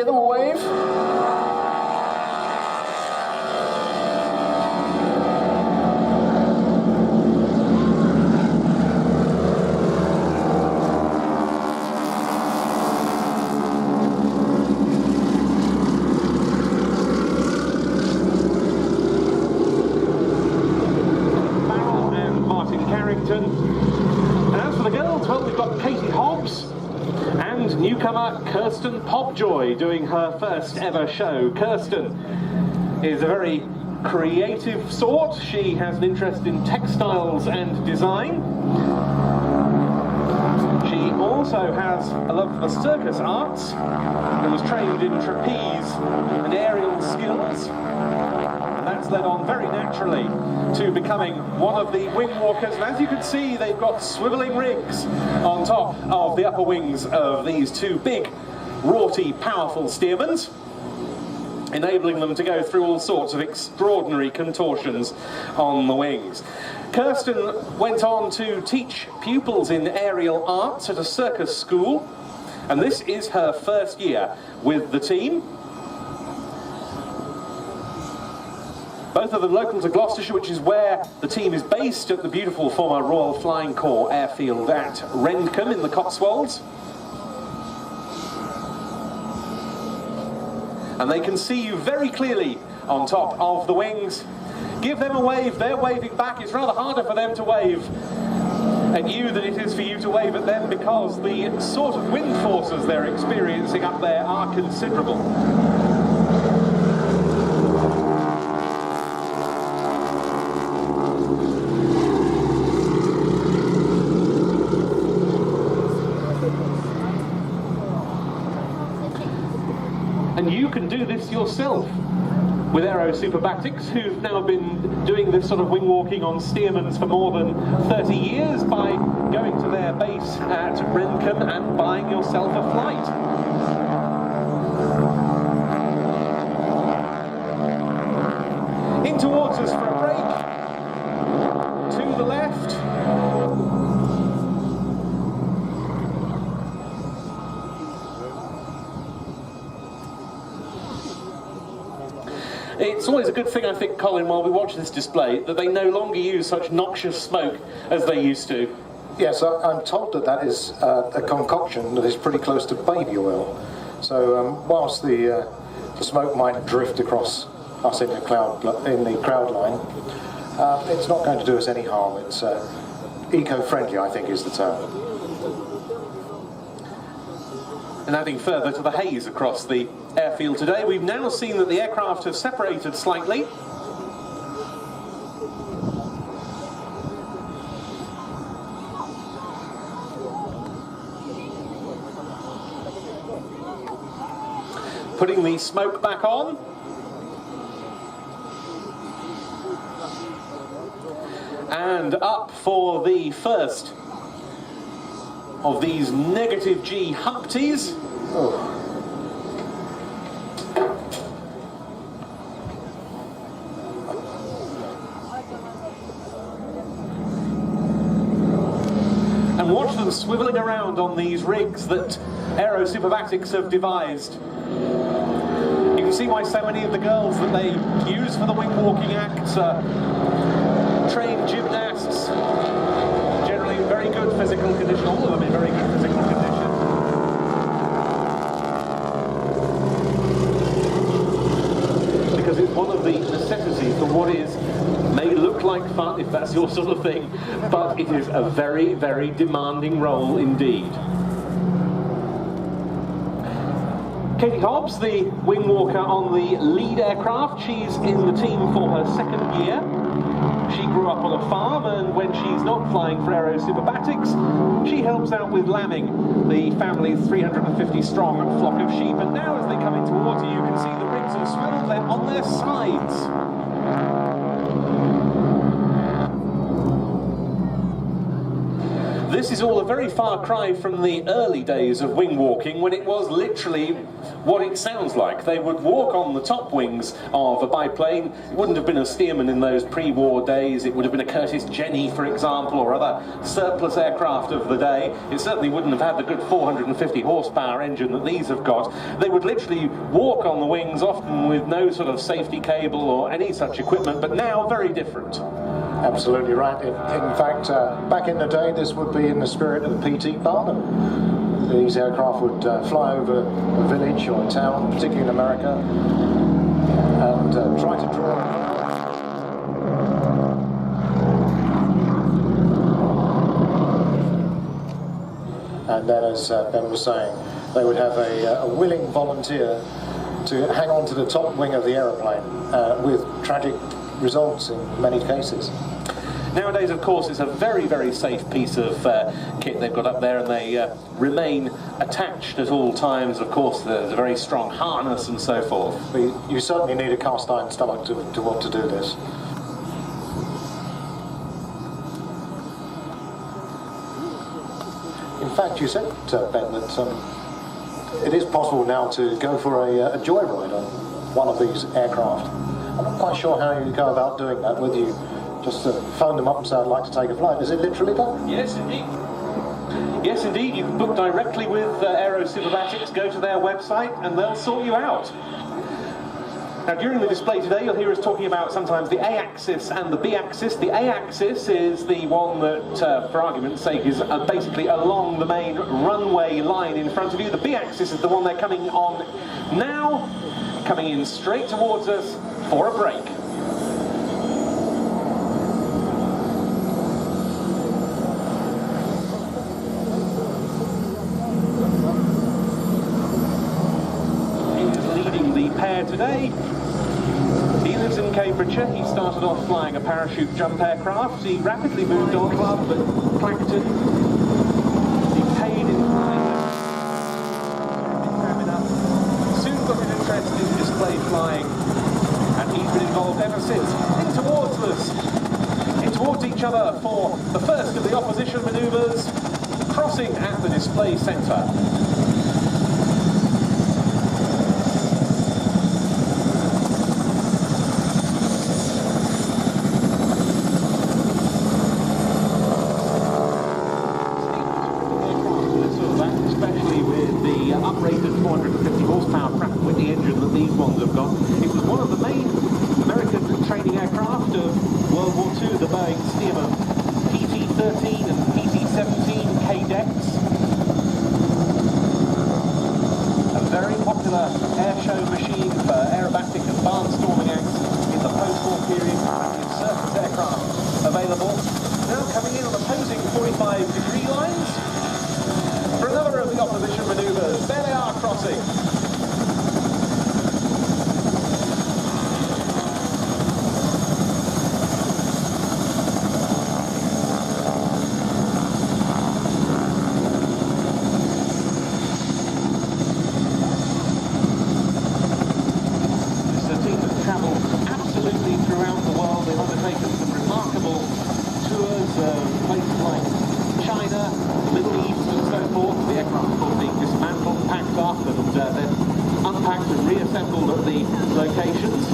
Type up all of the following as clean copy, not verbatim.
Give them a wave. And as for the girls, well, we've got Katie Hobbs and newcomer Kirsten Popjoy doing her first ever show. Kirsten is a very creative sort. She has an interest in textiles and design. She also has a love for the circus arts and was trained in trapeze and aerial skills. And that's led on very naturally to becoming one of the wing walkers. And as you can see, they've got swivelling rigs on top of the upper wings of these two big, wroughty, powerful steermans, enabling them to go through all sorts of extraordinary contortions on the wings. Kirsten went on to teach pupils in aerial arts at a circus school, and this is her first year with the team. Both of them local to Gloucestershire, which is where the team is based at the beautiful former Royal Flying Corps airfield at Rendcombe in the Cotswolds. And they can see you very clearly on top of the wings. Give them a wave, they're waving back. It's rather harder for them to wave at you than it is for you to wave at them, because the sort of wind forces they're experiencing up there are considerable. And you can do this yourself with Aerosuperbatics, who've now been doing this sort of wing walking on steermans for more than 30 years by going to their base at Rendcombe and buying yourself a flight. In towards us for a break. To the left. It's always a good thing, I think, Colin, while we watch this display, that they no longer use such noxious smoke as they used to. Yes, I'm told that that is a concoction that is pretty close to baby oil. So whilst the smoke might drift across us in the crowd line, it's not going to do us any harm. It's eco-friendly, I think, is the term. And adding further to the haze across the airfield today, we've now seen that the aircraft have separated slightly. Putting the smoke back on. And up for the first of these negative G Humpties. Oh. And watch them swivelling around on these rigs that Aerosuperbatics have devised. You can see why so many of the girls that they use for the wing walking acts are trained gymnasts, generally in very good physical condition, all of them in very good physical condition. Because it's one of the necessities for what is may look like fun, if that's your sort of thing, but it is a very, very demanding role indeed. Katie Hobbs, the wing walker on the lead aircraft, she's in the team for her second year. She grew up on a farm, and when she's not flying for Aerosuperbatics, she helps out with lambing the family's 350 strong flock of sheep. And now as they come into water, you can see the rigs have swiveled, they're on their sides. This is all a very far cry from the early days of wing walking, when it was literally what it sounds like. They would walk on the top wings of a biplane. It wouldn't have been a Stearman in those pre-war days. It would have been a Curtiss Jenny, for example, or other surplus aircraft of the day. It certainly wouldn't have had the good 450 horsepower engine that these have got. They would literally walk on the wings, often with no sort of safety cable or any such equipment, but now very different. Absolutely right. In fact, back in the day, this would be in the spirit of P.T. Barnum. These aircraft would fly over a village or a town, particularly in America, and try to draw. And then, as Ben was saying, they would have a willing volunteer to hang on to the top wing of the aeroplane, with tragic results in many cases. Nowadays, of course, it's a very, very safe piece of kit they've got up there, and they remain attached at all times. Of course, there's a very strong harness and so forth. You certainly need a cast iron stomach to want to do this. In fact, you said, Ben, that it is possible now to go for a joyride on one of these aircraft. I'm not quite sure how you go about doing that, whether you just phone them up and say, I'd like to take a flight. Is it literally done? Yes, indeed. Yes, indeed. You can book directly with Aerosuperbatics, go to their website, and they'll sort you out. Now, during the display today, you'll hear us talking about sometimes the A-axis and the B-axis. The A-axis is the one that, for argument's sake, is basically along the main runway line in front of you. The B-axis is the one they're coming on now, coming in straight towards us for a break. Today, he lives in Cambridgeshire. He started off flying a parachute jump aircraft. He rapidly moved on club at Clacton. He paid in soon got an interest in display flying, and he's been involved ever since. In towards each other for the first of the opposition manoeuvres, crossing at the display centre. Uprated 450 horsepower Pratt & Whitney engine that these ones have got. It was one of the main American training aircraft of World War II, the Boeing Stearman PT-13 and PT-17 K-decks. A very popular air show machine for aerobatic and barnstorming acts in the post-war period. Plenty of surface aircraft available. Now coming in on opposing 45-degree lines for another of the opposition manoeuvres. There they are crossing. This is a team that's travelled absolutely throughout the world. They've undertaken some remarkable tours, places like China, Middle East and so forth. The aircraft are being dismantled, packed up and then unpacked and reassembled at the locations.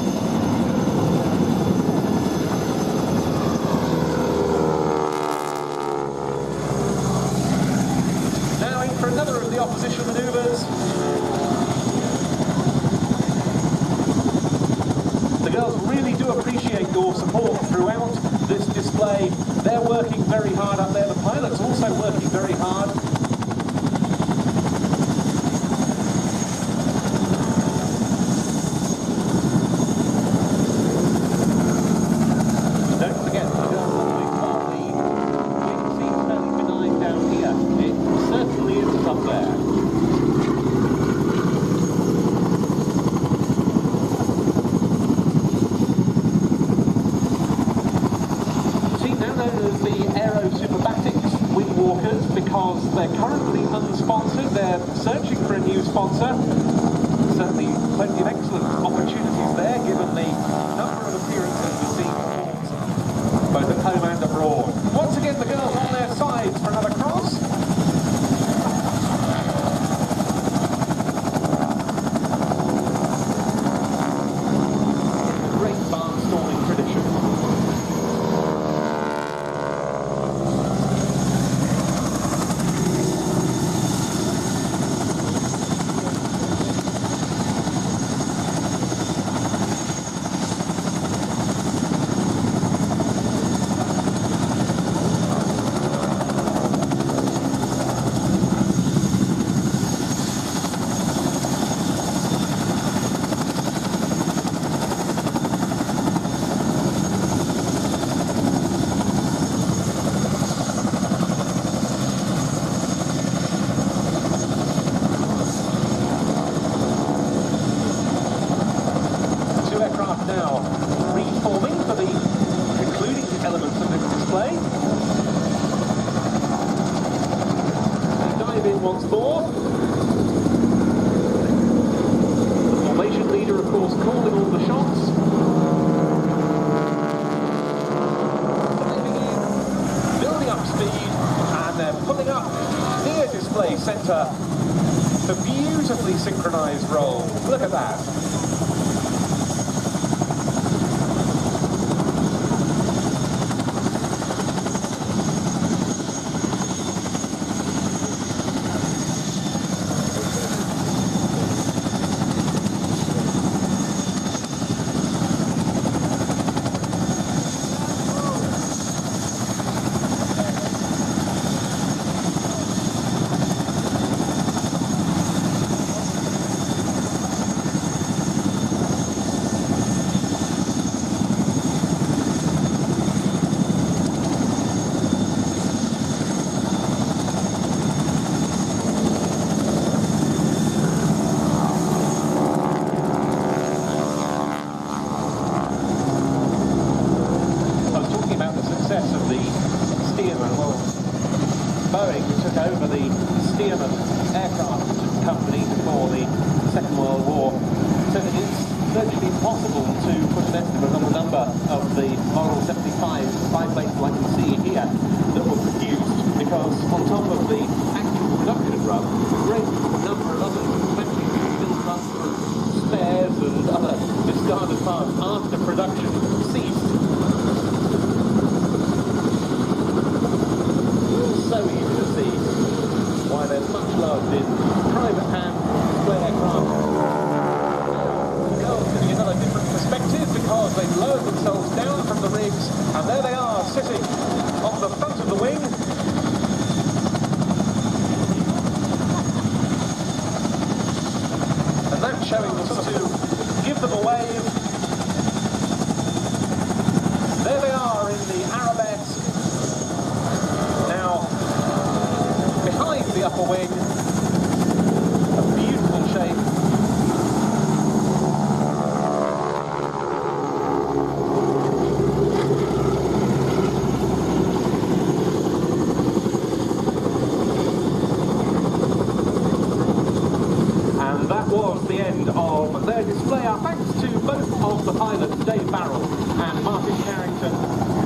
Now in for another of the opposition manoeuvres. The girls really do appreciate your support throughout this display. They're working very hard up there. The pilot's also working very hard. Don't forget the girls while the wind seems fairly benign down here. It certainly isn't up there. Known as the Aerosuperbatics wing walkers because they're currently unsponsored. They're searching for a new sponsor. Certainly plenty of excellent opportunities there given the number of appearances we've seen both at home and abroad. board. Once again, the girls on their sides for another cross. Great barnstorming tradition. Now reforming for the concluding elements of this display. They dive in once more. The formation leader, of course, calling all the shots. Diving in, building up speed, and they're pulling up near display centre for beautifully synchronised rolls. Look at that. Of the Stearman. Well, Boeing took over the Stearman aircraft company before the Second World War, so that it's virtually impossible to put an estimate on the number of the Model 75 biplanes like you see here that were produced, because on top of the actual production run, a great number of other factories built up spares and other discarded parts after production ceased. So easy to see why there's much love in private hand display aircraft. Girls getting another different perspective because they've lowered themselves down from the rigs, and there they are sitting on the front of the wing. And that's showing them to give them a wave. There they are in the arabesque. Behind the upper wing, a beautiful shape. And that was the end of their display. Our thanks to both of the pilots, Dave Barrell and Martin Carrington,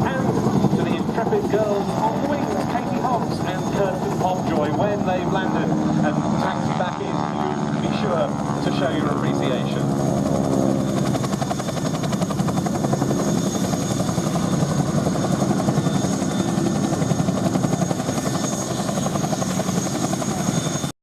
and to the intrepid girls on the wings, Katie Hobbs and Kirsten Popjoy, when they've landed and taxied back in. Be sure to show your appreciation.